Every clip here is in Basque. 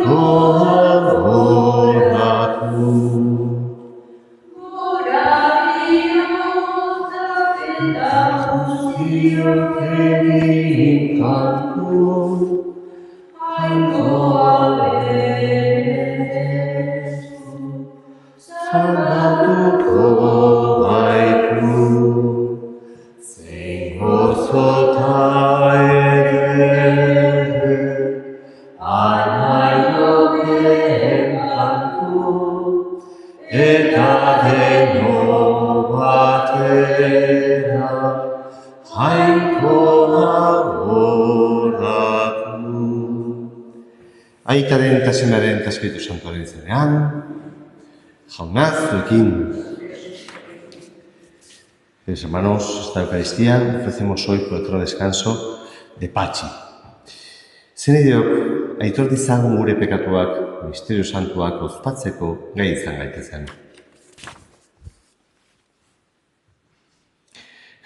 kolaboratu. Guztiok egin kantu, Jainkoa berezu, salbatuko gaitu. Zein gozota ederre, alaioken kantu, eta denok batera, Jainkoa oratu. Aitaren eta Senaren eta Espiritu Santuaren izenean, jauna zuekin. Queridos hermanos, esta Eucaristía ofrecemos hoy por otro descanso de Patxi. Zenideok, aitor dizagun gure pekatuak, misterio santuak ospatzeko gai izan gaitezen.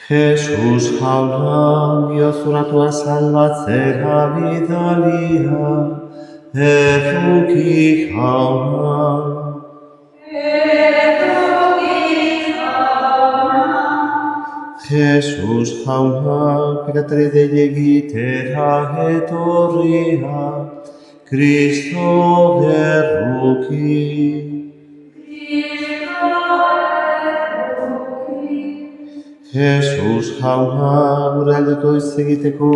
Jesus jauna, biozuratua salbatzera bidalia, erruki jauna. Jesus jauna, pekatari dei egitera etorria, Kristo erruki. Jesus jauna, gure aldeko ez egiteko,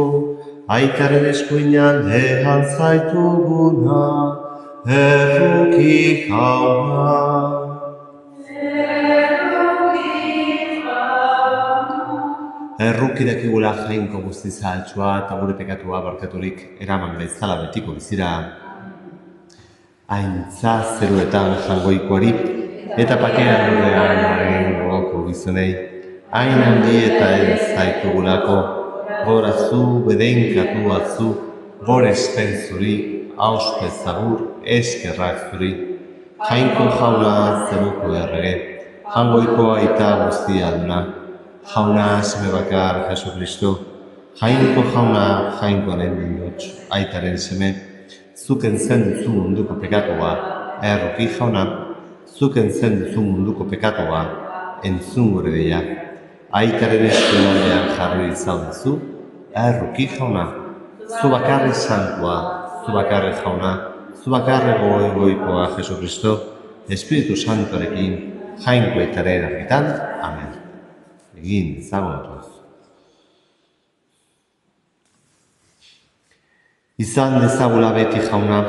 aitaren eskuinan dehan zaituguna, erruki jauna. Erruki dakigula Jainko guzti zahaltsua eta gure pekatua barkaturik eraman gaitzala betiko bizira. Aintza zeruetan jangoikoari eta pakean lurrean haren gogoko gizonei. Hain handi eta ez zaitugulako, gorazu, bedeinkatu atzu, gorespen zuri, auspez zagur, eskerrak zuri. Jainko jauna zeruko errege, jangoiko aita guztia duna. Jauna seme bakar Jesu Kristo, Jainko jauna, Jainkoaren bihotz, aitaren seme, zuken zen duzu munduko pekatua, erruki jauna, zuken zen duzu munduko pekatua, entzun gure deia. Aitaren eskuinaldean jarri zaudezu, erruki jauna, zu bakarri santua, zu bakarri jauna, zu bakarri goikoa Jesu Kristo, Espiritu Santuarekin, Jainko aitaren argitan, amen. Egin zagonatuz. Izan dezagula beti jauna,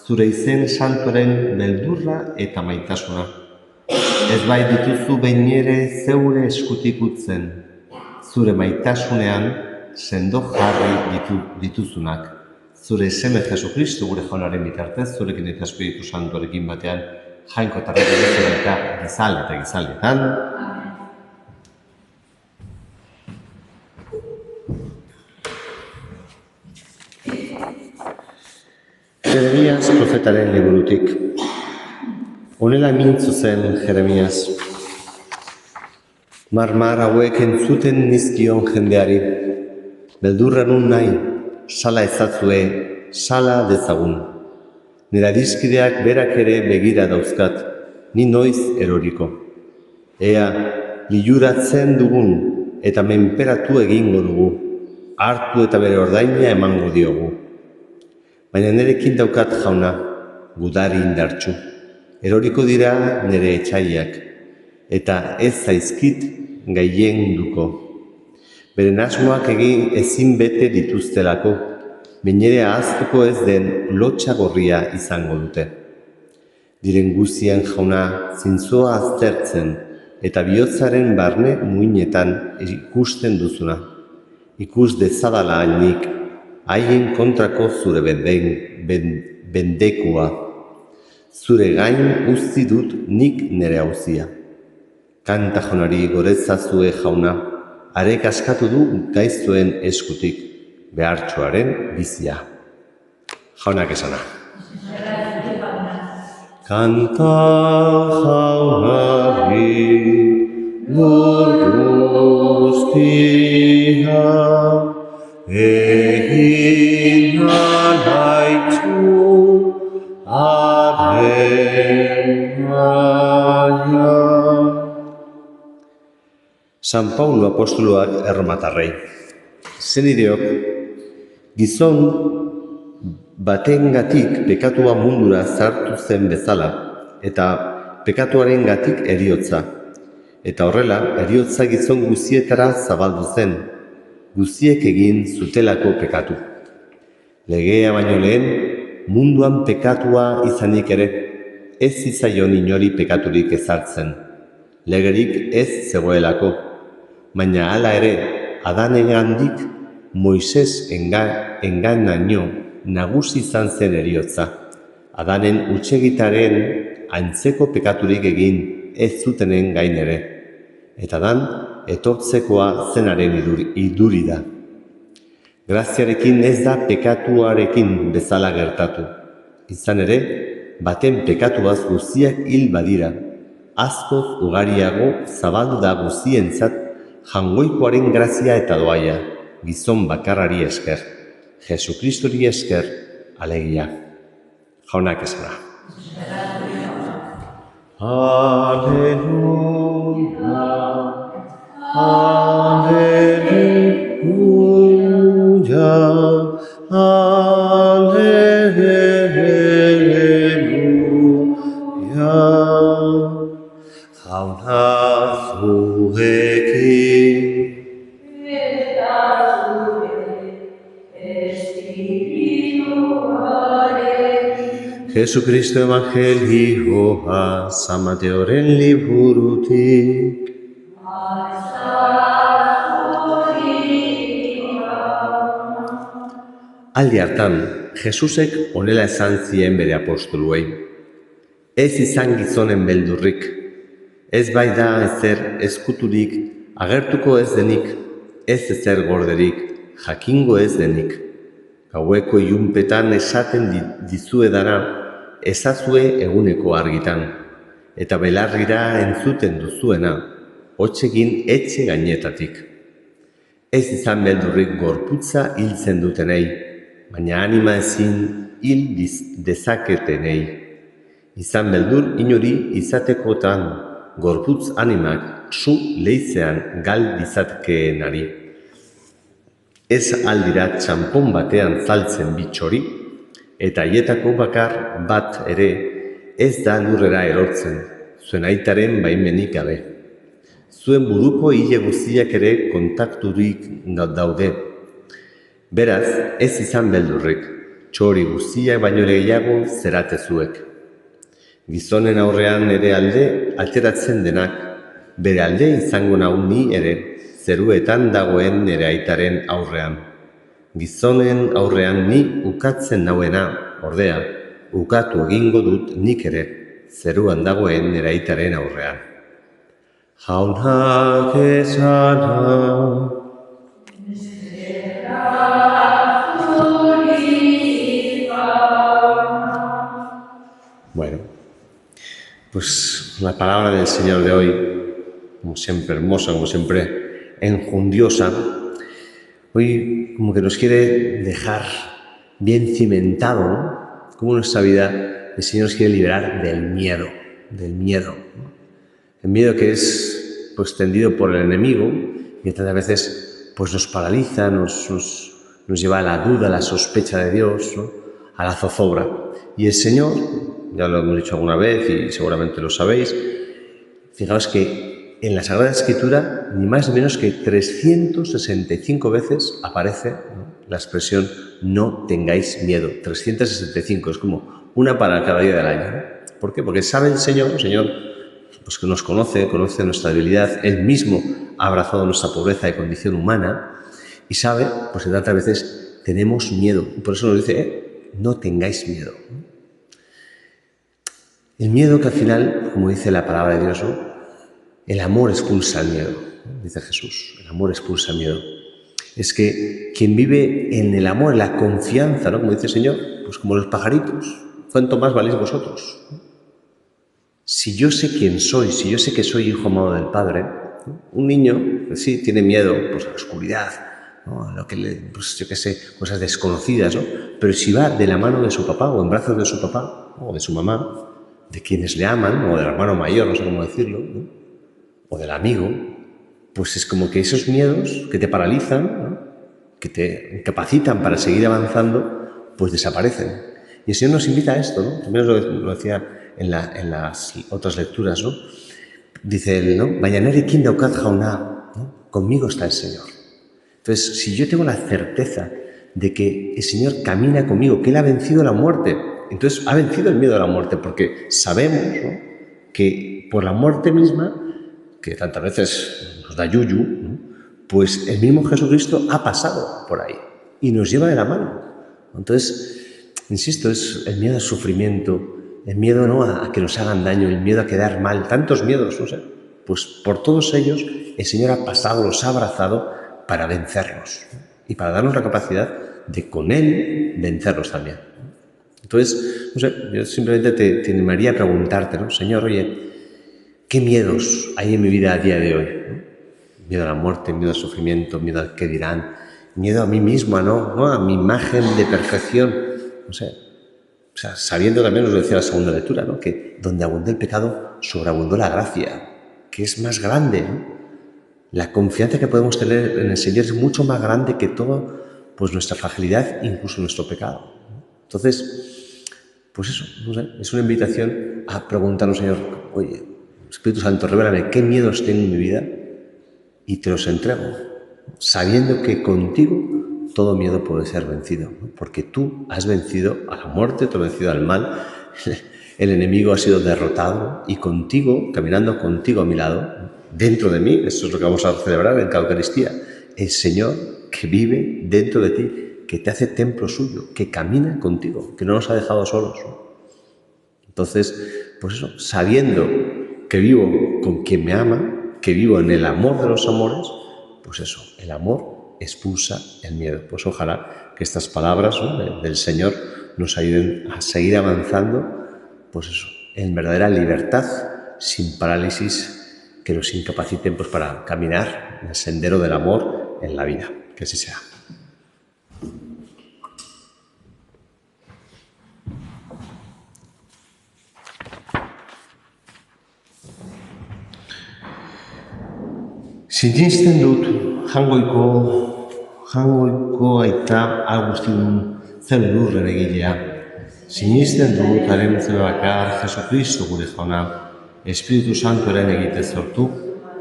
zure izen santuaren beldurra eta maitasuna. Ez bai dituzu behin ere zeure eskutik utzen, zure maitasunean sendo jarri dituzunak. Zure seme Jesu Kristo gure jaunaren bitartez, zurekin eta Espiritu Santuarekin batean, Jainko eta Rebetzera eta gizalietan. Jeremias profetaren liburutik. Honela mintzu zen Jeremias. Marmar hauek entzuten nizkion jendeari. Beldurra nun nahi, sala ezatzue, sala dezagun. Nire adiskideak berak ere begira dauzkat, ni noiz eroriko. Ea, liluratzen dugun eta menperatu egingo dugu, hartu eta bere ordaina emango diogu. Baina nerekin daukat jauna, gudari indartsu. Eroriko dira nire etxaiak, eta ez zaizkit gailenduko. Beren asmoak egin ezin bete dituztelako, bainere ahaztuko ez den lotxa gorria izango dute. Diren guzien jauna zintzoa aztertzen, eta bihotzaren barne muinetan ikusten duzuna. Ikus dezadala nik, haien kontrako zure bendekua. Zure gain uzti dut nik nere hauzia. Kanta jaunari goretzazue jauna, arek askatu du gaiztoen eskutik, behartsuaren bizia. Jaunak esana. Kanta jaunari lur guztia, egin alaitzu Ave Maria. San Paulo apostoloak erromatarrei. Zenideok, gizon batengatik pekatua mundura sartu zen bezala, eta pekatuaren gatik heriotza. Eta horrela, heriotza gizon guzietara zabaldu zen, guziek egin zutelako pekatu. Legea baino lehen, munduan pekatua izanik ere, ez zizaion inori pekaturik ezartzen. Legerik ez zegoelako, baina hala ere, Adanengandik Moises enganaino nagusi izan zen heriotza. Adanen hutsegitaren antzeko pekaturik egin ez zutenen gain ere. Eta Adan etortzekoa zenaren iduri da. Graziarekin ez da pekatuarekin bezala gertatu. Izan ere, baten pekatuaz guziak hil badira. Askoz ugariago zabaldu da guzientzat jangoikoaren grazia eta doaia, gizon bakarrari esker, Jesukristuri esker, alegia. Jaunak esana. Aleluia, aleluia, aleluia. Jauna zuekin, Jesucristo evangelioa San Mateoren liburutik. Aldi hartan, Jesusek honela esan zien bere apostoluei. Ez izan gizonen beldurrik, ez bai da ezer ezkuturik, agertuko ez denik, ez ezer gorderik, jakingo ez denik. Gaueko ilunpetan esaten dizuedana, ezazue eguneko argitan, eta belarrira entzuten duzuena, hotsegin etxe gainetatik. Ez izan beldurrik gorputza hiltzen dutenei, baina anima ezin hil dezaketenei. Izan beldur inori izatekotan, gorputz animak su leizean gal dizatkeenari. Ez aldira txanpon batean zaltzen bitxori, eta haietako bakar bat ere ez da lurrera erortzen, zuen aitaren baimenik gabe. Zuen buruko hile guztiak ere kontakturik daude. Beraz, ez izan beldurrik, txori guztiak baino ere gehiago zeratezuek. Gizonen aurrean ere alde ateratzen denak, bere alde izango nau ni ere, zeruetan dagoen nere aitaren aurrean. Gizonen aurrean ni ukatzen nauena, ordea, ukatu egingo dut nik ere, zeruan dagoen nere aitaren aurrean. Jaunak esana. Bueno, pues la palabra del Señor de hoy, como siempre hermosa, como siempre enjundiosa, hoy como que nos quiere dejar bien cimentado, ¿no? Como en nuestra vida el Señor nos quiere liberar del miedo, ¿no? El miedo que es pues tendido por el enemigo y tantas veces pues nos paraliza, nos lleva a la duda, a la sospecha de Dios, ¿no? A la zozobra. Y el Señor, ya lo hemos dicho alguna vez y seguramente lo sabéis, fijaos que en la Sagrada Escritura ni más ni menos que 365 veces aparece, ¿no?, la expresión no tengáis miedo. 365, es como una para cada día del año, ¿no? ¿Por qué? Porque sabe el Señor pues que nos conoce nuestra debilidad, Él mismo ha abrazado nuestra pobreza y condición humana y sabe pues que tantas veces tenemos miedo. Y por eso nos dice, no tengáis miedo. El miedo que al final, como dice la palabra de Dios, ¿no?, el amor expulsa el miedo, ¿no?, dice Jesús, el amor expulsa el miedo. Es que quien vive en el amor, en la confianza, ¿no?, como dice el Señor, pues como los pajaritos, ¿cuánto más valéis vosotros? Si yo sé quién soy, si yo sé que soy hijo amado del Padre, ¿no?, un niño, pues sí, tiene miedo pues, a la oscuridad, ¿no?, a lo que pues yo qué sé, cosas desconocidas, ¿no? pero si va de la mano de su papá o en brazos de su papá o de su mamá, de quienes le aman, o del hermano mayor, no sé cómo decirlo, ¿no? O del amigo, pues es como que esos miedos que te paralizan, ¿no? Que te incapacitan para seguir avanzando, pues desaparecen. Y el Señor nos invita a esto, ¿no? También lo decía en las otras lecturas, ¿no? Dice él, ¿no? ¿no? Conmigo está el Señor. Entonces, si yo tengo la certeza de que el Señor camina conmigo, que Él ha vencido la muerte, entonces ha vencido el miedo a la muerte, porque sabemos, ¿no? Que por la muerte misma, que tantas veces nos da yuyu, ¿no? Pues el mismo Jesucristo ha pasado por ahí y nos lleva de la mano. Entonces, insisto, es el miedo al sufrimiento, el miedo, ¿no? a que nos hagan daño, el miedo a quedar mal, tantos miedos, no sé. Pues por todos ellos el Señor ha pasado, los ha abrazado para vencerlos y para darnos la capacidad de con Él vencerlos también. Entonces, no sé, yo simplemente te animaría a preguntarte, ¿no? Señor, oye, ¿qué miedos hay en mi vida a día de hoy? ¿No? Miedo a la muerte, miedo al sufrimiento, miedo al que dirán, miedo a mí misma, ¿no? A mi imagen de perfección, no sé. O sea, sabiendo también, nos lo decía la segunda lectura, ¿no? Que donde abundó el pecado, sobreabundó la gracia, que es más grande, ¿no? La confianza que podemos tener en el Señor es mucho más grande que todo, pues nuestra fragilidad, incluso nuestro pecado. Entonces, pues eso, no sé, es una invitación a preguntarnos, Señor, oye, Espíritu Santo, revélame qué miedos tengo en mi vida y te los entrego, sabiendo que contigo todo miedo puede ser vencido, ¿no? Porque tú has vencido a la muerte, tú has vencido al mal, el enemigo ha sido derrotado y contigo, caminando contigo a mi lado, dentro de mí, eso es lo que vamos a celebrar en cada Eucaristía, el Señor que vive dentro de ti, que te hace templo suyo, que camina contigo, que no nos ha dejado solos. Entonces, pues eso, sabiendo que vivo con quien me ama, que vivo en el amor de los amores, pues eso, el amor expulsa el miedo. Pues ojalá que estas palabras, ¿no? del Señor nos ayuden a seguir avanzando, pues eso, en verdadera libertad, sin parálisis que nos incapaciten pues para caminar en el sendero del amor en la vida. Que así sea. Sinisten dut jangoiko aita Agustin zelurren egilea. Sinisten dut haren bakar Jesukristo gure jauna, Espiritu Santoren egite sortu,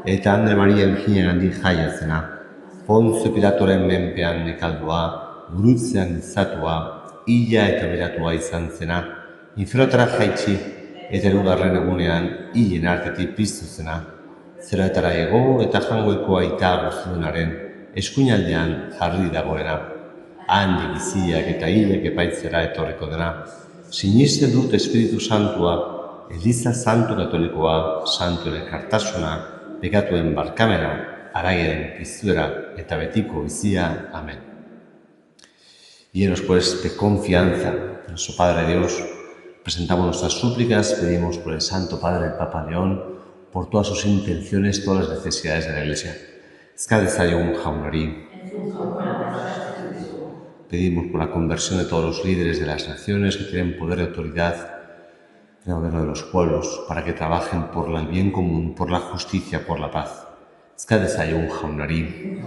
eta Andre Maria Virginegandik jaiotzena. Ponzio Pilatoren menpean nekaldua, gurutzean izatua, hila eta beratua izan zena, inferotara jaitsi, eta erugarren egunean hilen artetik piztu zena. Zeroetara ego eta jangoiko aita Agustinaren eskuinaldean jarri dagoena. Handi biziak eta hilek epaitzera etorriko dena. Sinisten dut Espiritu Santua, Eliza Santu Katolikoa, Santu elkartasuna, pekatuen barkamena, aragien piztuera eta betiko bizia. Amén. Llenos pues de confianza, nuestro Padre Dios, presentamos nuestras súplicas, pedimos por el Santo Padre, el Papa León, por todas sus intenciones, todas las necesidades de la Iglesia. Ezkadezaiogun jaunari. Pedimos por la conversión de todos los líderes de las naciones que tienen poder y autoridad en el gobierno de los pueblos, para que trabajen por el bien común, por la justicia, por la paz. Ezkadezaiogun jaunari.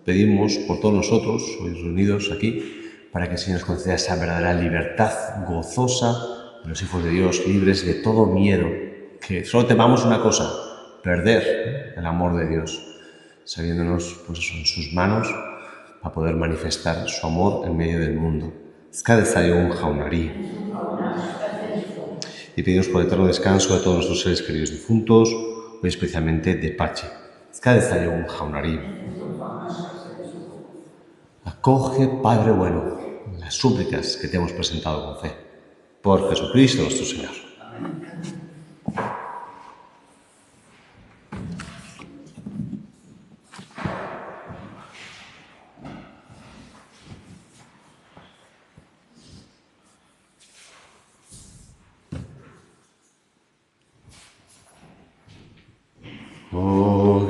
Pedimos por todos nosotros, hoy reunidos aquí, para que el Señor nos conceda esa verdadera libertad gozosa de los hijos de Dios, libres de todo miedo, que solo temamos una cosa, perder el amor de Dios, sabiéndonos pues eso, en sus manos para poder manifestar su amor en medio del mundo. Ezkadezaiogun jaunari. Y pedimos por el eterno descanso de todos nuestros seres queridos difuntos, hoy especialmente de Pachi. Ezkadezaiogun jaunari. Acoge, Padre bueno, las súplicas que te hemos presentado con fe. Por Jesucristo nuestro Señor. Amén. Oh,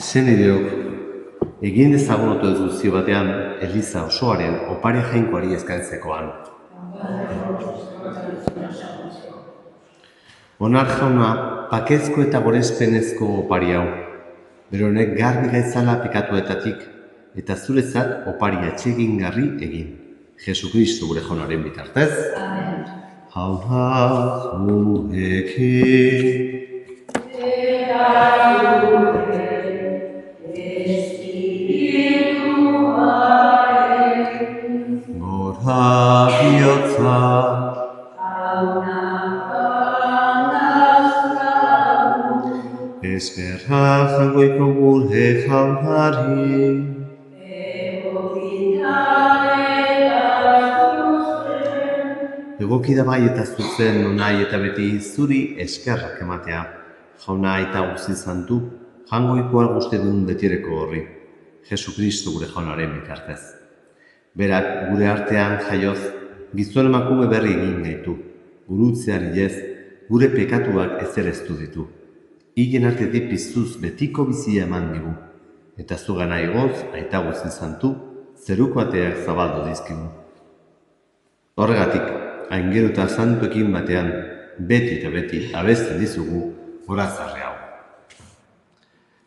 Senideok, egin dezagun oto ez guztio batean, Eliza osoaren opari jainkoari eskaintzekoan. Onar jauna, pakezko eta gorezpenezko opari hau. Bero honek garbi gaitzala pekatuetatik, eta zuretzat opari atsegingarri egin. Jesukristo gure jaunaren bitartez. Amen. Jauna zuekin. Gora bihotza. Eskerra jangoiko gure jaunari. Egoki da bai eta zuzen nonai eta beti zuri eskerrak ematea. Jauna eta guzti zantu, jangoikoa guzti duen betireko horri. Jesukristo gure jaunaren bitartez. Berak gure artean jaioz, gizon emakume berri egin gaitu. Gurutzeari ez, gure pekatuak ezereztu ditu. Hilen artetik piztuz betiko bizia eman digu. Eta zugana igoz, aita guzti zantu, zeruko ateak zabaldu dizkigu. Horregatik, aingeru eta santuekin batean, beti eta beti abesten dizugu horazarre hau.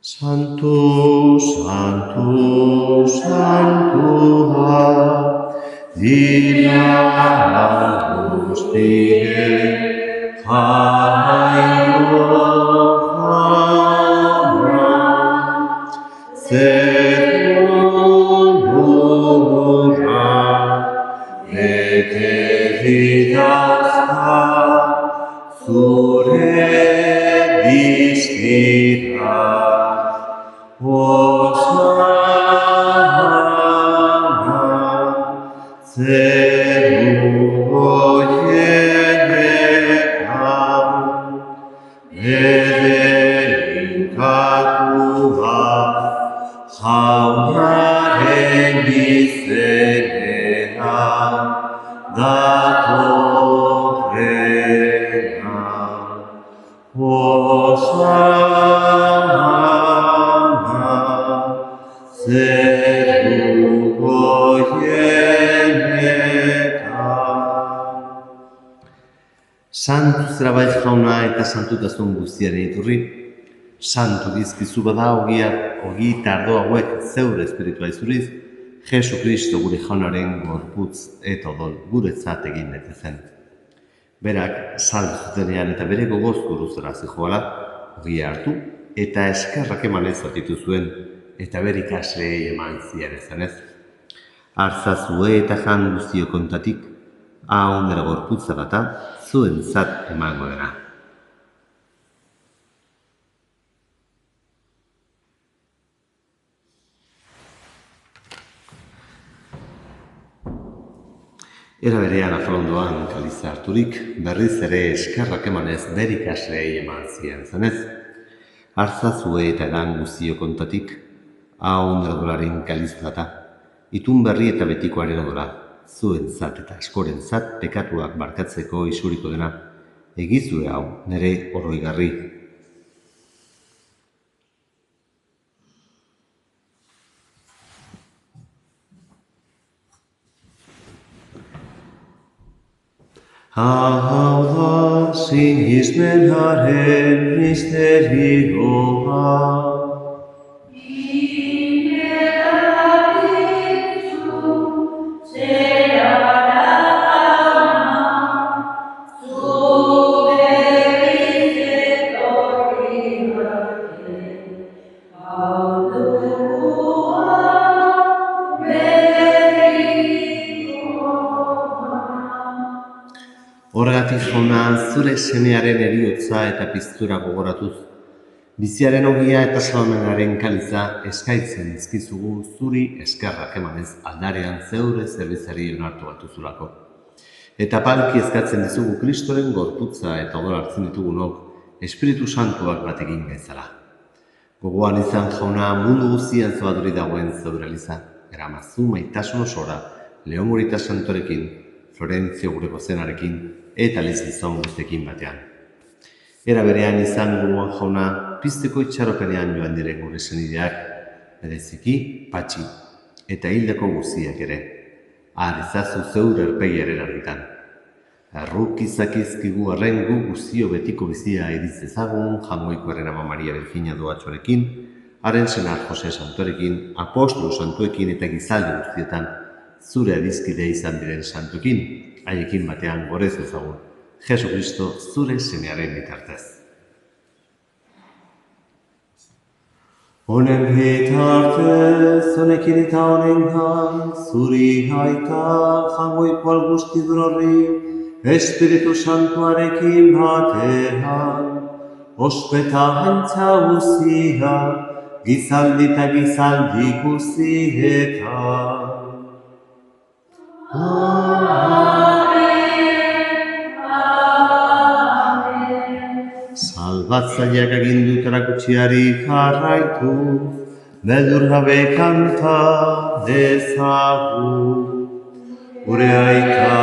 Santu, santu, santua, dira guztiek jainko jauna, zer lurra bete didazka zure dizkira. Osana, zeru goienean, bedeinkatua, jaunaren izenean, datorrena. Zeru goienetan. Santu zera bai jauna eta santutasun guztiaren iturri. Santu dizkizu bada ogi tardo hauek zeure espiritua izuriz, Jesukristo gure jaunaren gorputz eta odol guretzat egin daitezen. Berak saldu zutenean eta bere gogoz guruzera zijoala, ogia hartu eta eskerrak emanez zatitu zuen, eta bere ikasleei eman ziarezanez. Artzazue eta jan guztio kontatik, hau nera gorputza bata, zuen zat emango dena. Era berean afalondoan kaliza harturik, berriz ere eskerrak emanez bere ikasleei eman ziarezanez. Artzazue eta edan guztio kontatik, hau nerdolaren kalizata, itun berri eta betikoaren odora, zuen zat eta askoren zat pekatuak barkatzeko isuriko dena, egizue hau nere oroigarri. Hau da sinismenaren misterioa, Horregatik jauna, zure semearen eriotza eta piztura gogoratuz, biziaren ogia eta salamenaren kaliza eskaitzen dizkizugu zuri eskerrak emanez aldarean zeure zerbizari onartu batuzulako. Eta palki eskatzen dizugu Kristoren gorputza eta odol hartzen ditugunok Espiritu Santuak batekin gaizala. Gogoan izan jauna mundu guztian zabaduri dagoen zeure eliza, eramazu maitasun osora, Leon Gorita Santorekin, Florentzio gure gozenarekin eta Lizgizon guztekin batean. Era berean izan gogoan jauna, pizteko itxaropenean joan diren gure senideak, bereziki, patxi, eta hildako guztiak ere. Ezazu zeure erpegiaren argitan. Erruk izakizkigu arren gu guztio betiko bizia ediz ezagun, Jangoikoaren Ama Maria Virginia doatxoarekin, haren senar Jose Santorekin, apostolu santuekin eta gizalde guztietan, zure adizkide izan diren santuekin, haiekin batean gorez ezagun, Jesu Kristo zure semearen bitartez. Honen bitartez, honekin eta honengan, zuri gaita Jangoiko algustidun horri, Espiritu Santuarekin batean, ospetantza guzia, gizaldi eta gizaldi guztietan. Salbatzaileak agindu erakutxiari jarraitu, beldur gabe kanta dezagu. Gure aita,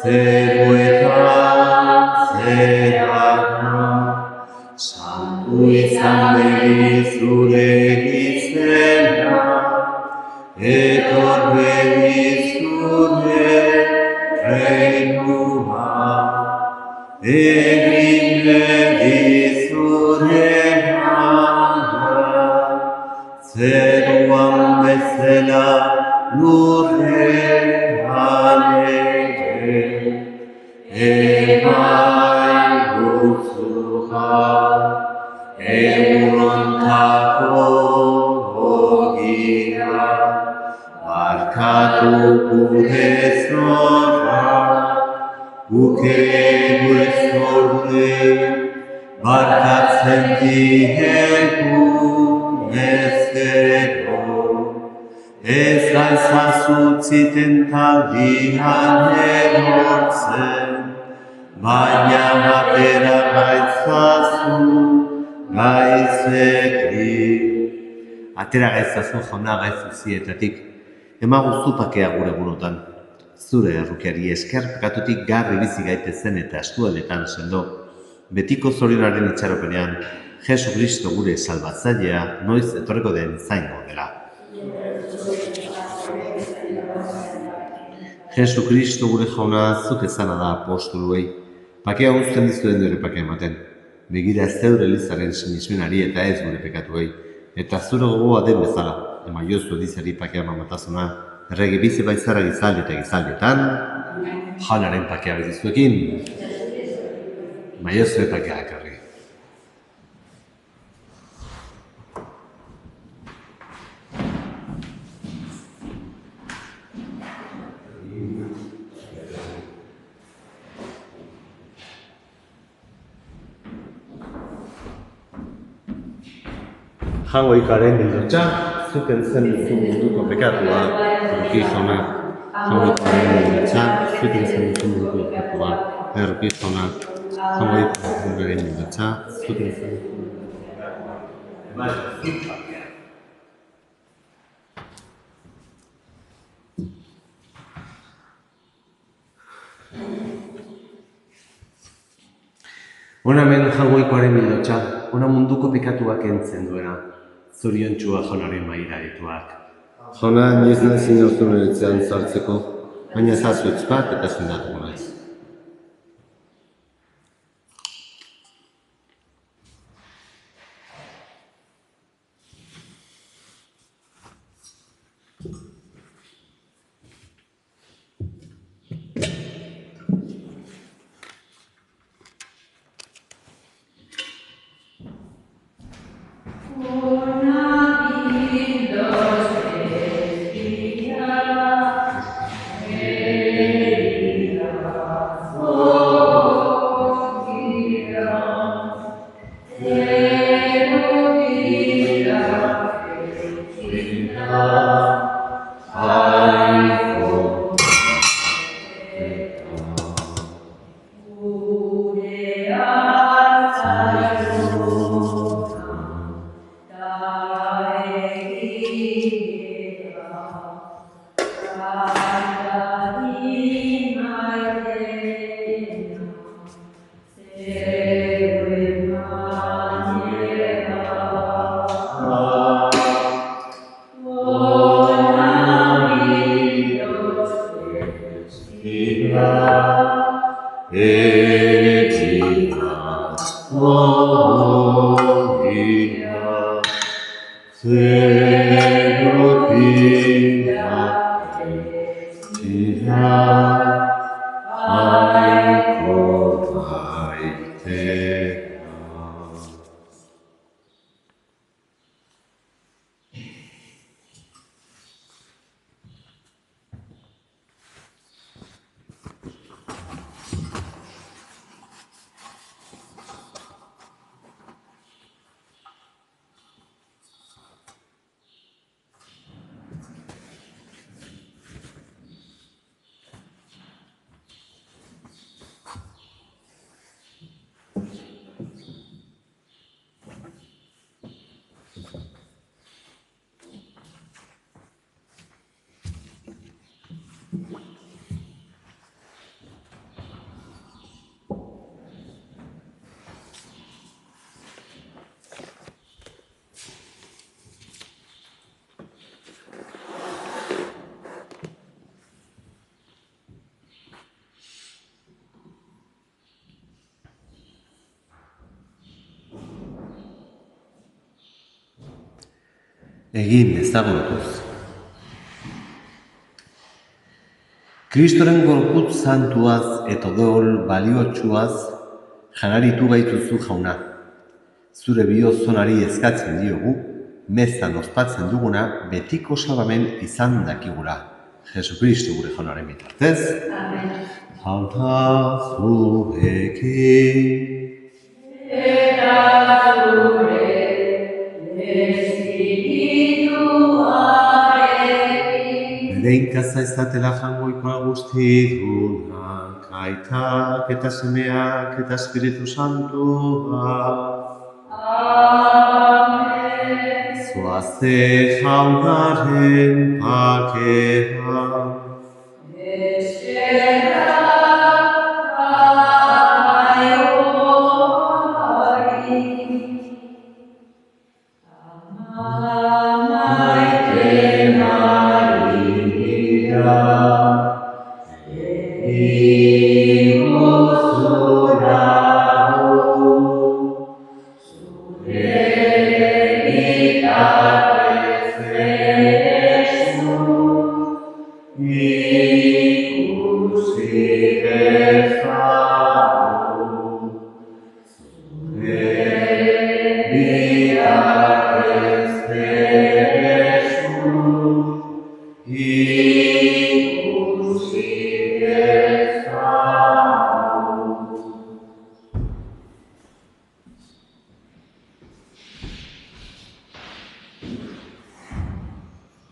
zeruetan, zerana, santu izan begi zure izena, etor begi zure reinua, egin begi zure mana, zeruan bezala lurrean ere, ebai guztuja, egunontako ogia, barkatu gure zorra, guke gure zorre, barkatzen diegu ezkero, ez gaizazutziten taldian erortzen, baina atera gaitzazu gaitzetik. Atera gaitzazu jauna gaitzuzietatik, emaguzu pakea gure gunotan. Zure errukiari esker pekatutik garri bizi gaitezen eta estualdetan sendo, betiko zorionaren itxaropenean, Jesu Kristo gure salbatzailea noiz etorreko den zaingo dela. Jesu Kristo gure jauna zuk ezana da apostoluei, pakea uzten dizuen dure pakea ematen. Begira zeure elizaren sinismenari eta ez gure pekatuei, eta zure gogoa den bezala, emaiozu edizari pakea mamatazuna, erregi bizi baizara gizalde eta gizaldetan, janaren pakea bezizuekin, maiozu pakea ekarri. Jangoikoaren bildotxa, zuten zen duzu munduko pekatua, erruki jauna. Jangoikoaren bildotxa, zuten zen duzu munduko pekatua, erruki jauna. Jangoikoaren bildotxa, zuten zen duzu munduko pekatua. Hona hemen Jangoikoaren bildotxa, hona munduko pekatuak entzen duena. Zoriontxua jaunaren maira dituak. Jauna, inoiz nahi zinozun eretzean sartzeko, baina zazutz bat eta zindatuko naiz. Egin ezagutuz. Kristoren gorputz santuaz eta odol baliotsuaz janaritu gaituzu jauna. Zure bihotzonari eskatzen diogu, mezan ospatzen duguna betiko salbamen izan dakigura. Jesukristo gure jaunaren bitartez. Amen. Jauna zuekin. Eta zure espirituarekin. Bereikaza izatela jangoikoa guztidunak, aitak eta semeak eta Espiritu Santua. Amen. Zoazte jaunaren pakea. Yeah.